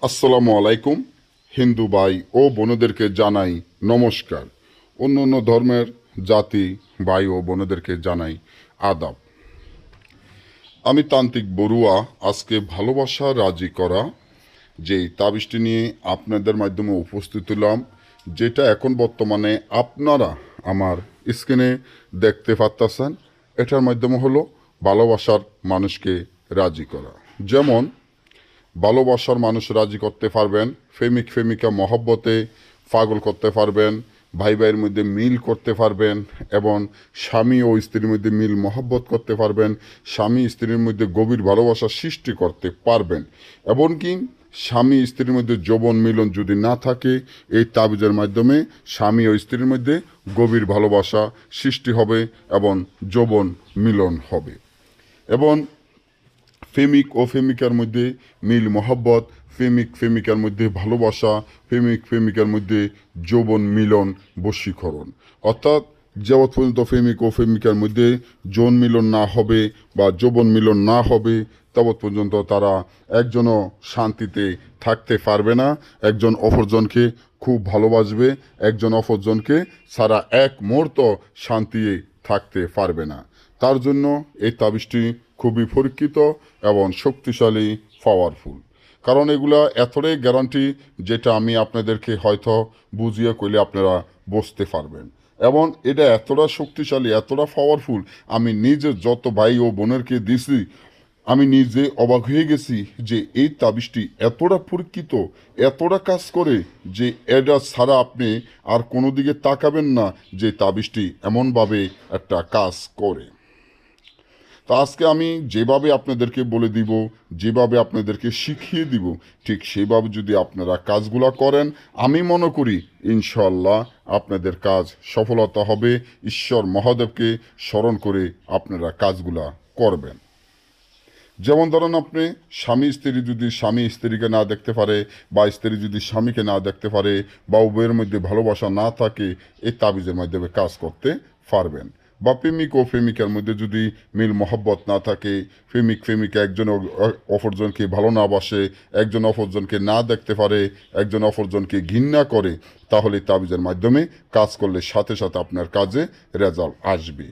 আসসালামু আলাইকুম। হিন্দু ভাই ও বোনদেরকে জানাই নমস্কার। অন্য অন্য ধর্মের জাতি ভাই ও বোনদেরকে জানাই আদাব। আমি তান্ত্রিক বড়ুয়া আজকে ভালোবাসা রাজি করা যে তাবিজটি নিয়ে আপনাদের মাধ্যমে উপস্থিত হলাম, যেটা এখন বর্তমানে আপনারা আমার স্ক্রিনে দেখতে পাচ্ছেন। এটার মাধ্যমে হলো ভালোবাসার মানুষকে রাজি করা। যেমন ভালোবাসার মানুষ রাজি করতে পারবেন, প্রেমিকা মহব্বতে পাগল করতে পারবেন, ভাই ভাইয়ের মধ্যে মিল করতে পারবেন এবং স্বামী ও স্ত্রীর মধ্যে মিল মহব্বত করতে পারবেন, স্বামী স্ত্রীর মধ্যে গভীর ভালোবাসা সৃষ্টি করতে পারবেন। এমনকি স্বামী স্ত্রীর মধ্যে যৌবন মিলন যদি না থাকে, এই তাবিজের মাধ্যমে স্বামী ও স্ত্রীর মধ্যে গভীর ভালোবাসা সৃষ্টি হবে এবং যৌবন মিলন হবে। এবং প্রেমিকার মধ্যে মিল মহব্বত, প্রেমিকার মধ্যে ভালোবাসা, প্রেমিকার মধ্যে যৌবন মিলন, বশীকরণ। অর্থাৎ যাবৎ পর্যন্ত প্রেমিকার মধ্যে যৌন মিলন না হবে বা যৌবন মিলন না হবে, তাবৎ পর্যন্ত তারা একজনও শান্তিতে থাকতে পারবে না। একজন অপরজনকে খুব ভালোবাসবে, একজন অপরজনকে সারা এক মুহূর্ত শান্তিতে থাকতে পারবে না। তার জন্য এই তাবিজটি খুবই পরীক্ষিত এবং শক্তিশালী, পাওয়ারফুল। কারণ এগুলা এতটাই গ্যারান্টি, যেটা আমি আপনাদেরকে হয়তো বুঝিয়ে কইলে আপনারা বুঝতে পারবেন। এবং এটা এতটা শক্তিশালী, এতটা পাওয়ারফুল, আমি নিজে যত ভাই ও বোনেরকে দিছি, আমি নিজে অবাক হয়ে গেছি যে এই তাবিজটি এতটা পরীক্ষিত, এতটা কাজ করে যে এটা ছাড়া আপনি আর কোনো দিকে তাকাবেন না যে তাবিজটি এমনভাবে একটা কাজ করে। তো আজকে আমি যেভাবে আপনাদেরকে বলে দিব, যেভাবে আপনাদেরকে শিখিয়ে দিব, ঠিক সেভাবে যদি আপনারা কাজগুলো করেন, আমি মনে করি ইনশাল্লাহ আপনাদের কাজ সফলতা হবে। ঈশ্বর মহাদেবকে স্মরণ করে আপনারা কাজগুলা করবেন। যেমন ধরেন, আপনি স্বামী স্ত্রীকে না দেখতে পারে, বা স্ত্রী যদি স্বামীকে না দেখতে পারে, বা উভয়ের মধ্যে ভালোবাসা না থাকে, এই তাবিজের মাধ্যমে কাজ করতে পারবেন। বা প্রেমিকার মধ্যে যদি মিল মহব্বত না থাকে, প্রেমিকা একজন অপরজনকে ভালো না বাসে, একজন অপরজনকে না দেখতে পারে, একজন অপরজনকে ঘৃণা করে, তাহলে তাবিজের মাধ্যমে কাজ করলে সাথে সাথে আপনার কাজে রেজাল্ট আসবে।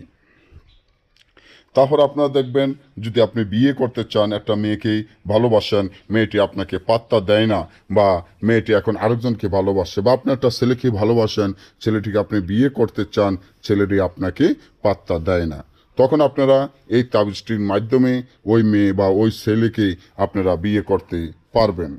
তারপর আপনারা দেখবেন, যদি আপনি বিয়ে করতে চান, একটা মেয়েকে ভালোবাসেন, মেয়েটি আপনাকে পাত্তা দেয় না, বা মেয়েটি এখন আরেকজনকে ভালোবাসে, বা আপনি একটা ছেলেকে ভালোবাসেন, ছেলেটিকে আপনি বিয়ে করতে চান, ছেলেটি আপনাকে পাত্তা দেয় না, তখন আপনারা এই তাবিজটির মাধ্যমে ওই মেয়ে বা ওই ছেলেকে আপনারা বিয়ে করতে পারবেন।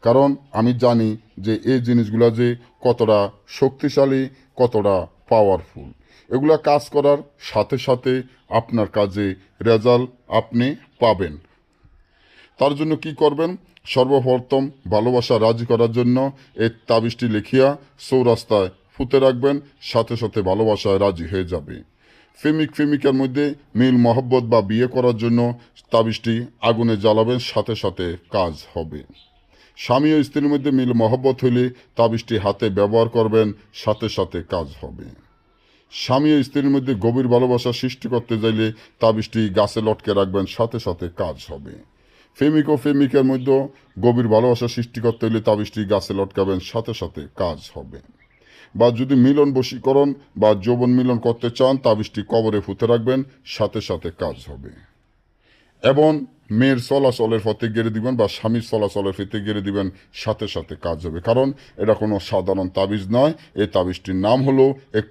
কারণ আমি জানি যে এই জিনিসগুলো যে কতটা শক্তিশালী, কতটা পাওয়ারফুল। এগুলা কাজ করার সাথে সাথে আপনার কাজে রেজাল্ট আপনি পাবেন। তার জন্য কি করবেন? সর্বপ্রথম ভালোবাসা রাজি করার জন্য এই তাবিজটি লিখিয়া চৌরাস্তায় ফুতে রাখবেন, সাথে সাথে ভালোবাসায় রাজি হয়ে যাবে। প্রেমিকার মধ্যে মিল মহব্বত বা বিয়ে করার জন্য তাবিজটি আগুনে জ্বালাবেন, সাথে সাথে কাজ হবে। স্বামী ও স্ত্রীর মধ্যে মিল মহব্বত হইলে তাবিজটি হাতে ব্যবহার করবেন, সাথে সাথে কাজ হবে। স্বামী ও স্ত্রীর মধ্যে গভীর ভালোবাসা সৃষ্টি করতে চাইলে তাবিজটি গাছে লটকে রাখবেন, সাথে সাথে কাজ হবে। প্রেমিকার মধ্যে গভীর ভালোবাসা সৃষ্টি করতে হলে তাবিজটি গাছে লটকাবেন, সাথে সাথে কাজ হবে। বা যদি মিলন বশীকরণ বা যৌবন মিলন করতে চান, তাবিজটি কবরে ফুতে রাখবেন, সাথে সাথে কাজ হবে। এবং মেয়ের চলাচলের পথে গেড়ে দিবেন, বা স্বামীর চলাচলের পথে গেড়ে দিবেন, সাথে সাথে কাজ হবে। কারণ এটা কোনো সাধারণ তাবিজ নয়, এই তাবিজটির নাম হলো একটি